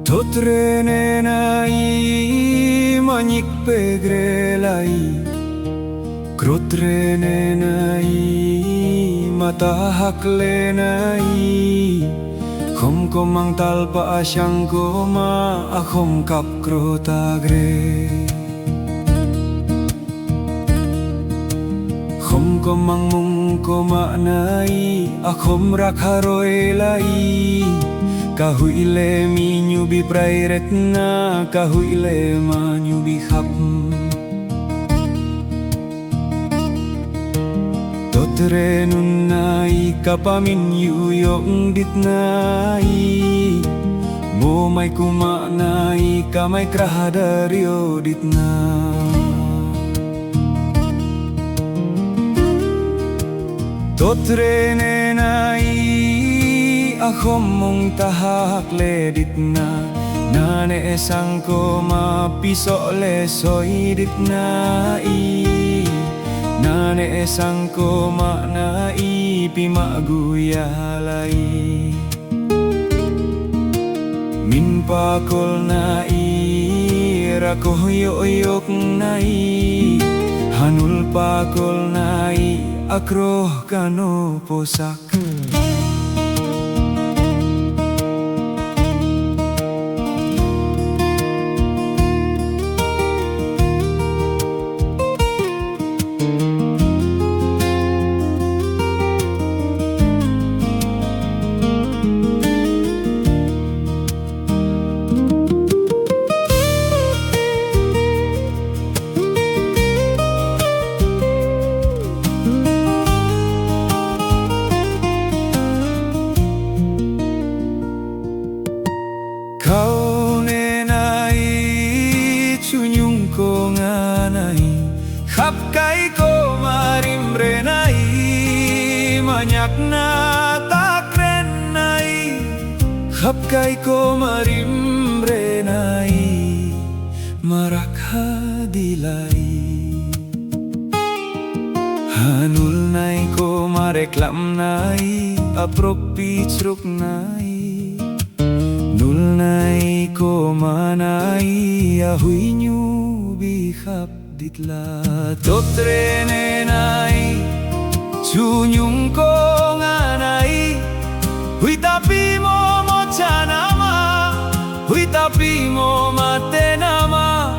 Totrene nai manik pegrelai, Krotrene nai matahak lenai, Khom komang talpa asyang koma akhom kap krotagre. Khom komang mung koma nai akhom rakharoi lai, Kahuile mi nyubi prairet na kahuile ma nyubi khap. Totre nun nai kapamin yuyong dit nai, Mo may kuma nai kamay krahadario dit na. Totre ne nai akhom mong tahak ledit na, Nane esang ko mapiso lesoy dit na i, Nane esang ko na ipimaguyalay. Min pakol na i rakoyoyok na i, Hanul pakol na i akroh kano posak. Kau nenai cunyung ko nganai, khap kai ko marimre nai, manyak na takren nai, khap kai ko marimre nai, marak hadilai. Hanul nai ko mareklam nai, aprok picruk nai, Nul nai ko manai ahui nyubi khap ditla. Totre ne nai cunyung ko nganai, Hui tapi mo chanama, Hui tapi mo matenama,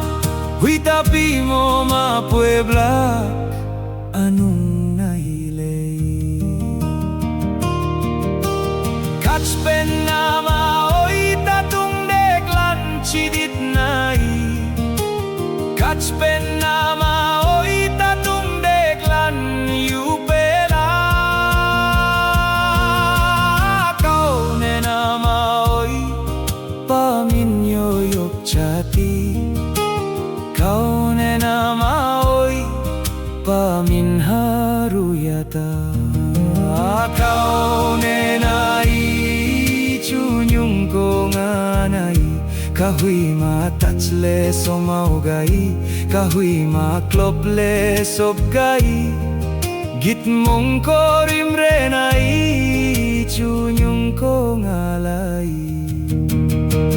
Hui tapi mo ma puebla anung nailei. Kachpen nama chidit nai, Kachpen nama oi tatung deklan yupela. Kau ne nama oi pamin yoyok chati, Kau ne nama oi pamin haruyata. Kau ne nai cunyung ko nganai, Kahui ma tacle somaugai, Kahui ma klople sobgai, Git mong ko rimre nai cunyung ko ngalai.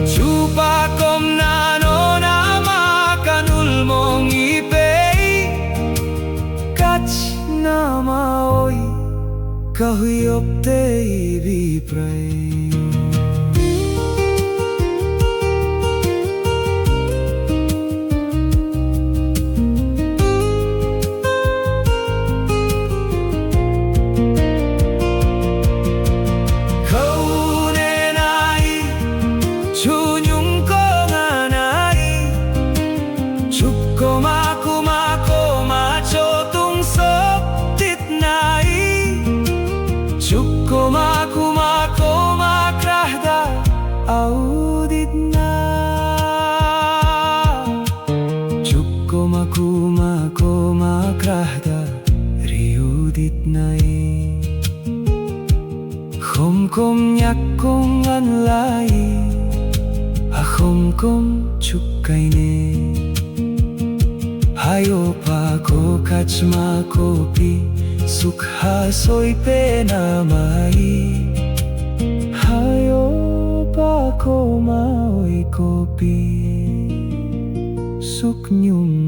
Chupa kom nano nama kanul mong ipei, Kach nama oi kahui opte ibipray. Audit na Chukoma kuma krahda riudit nai, Khom kom nyak kong anlai, Akhom kom chukai ne, Hayo pa ko kachma kopi, Sukha soy pe namai, Hayo pa ko mao'y kopi Suknyum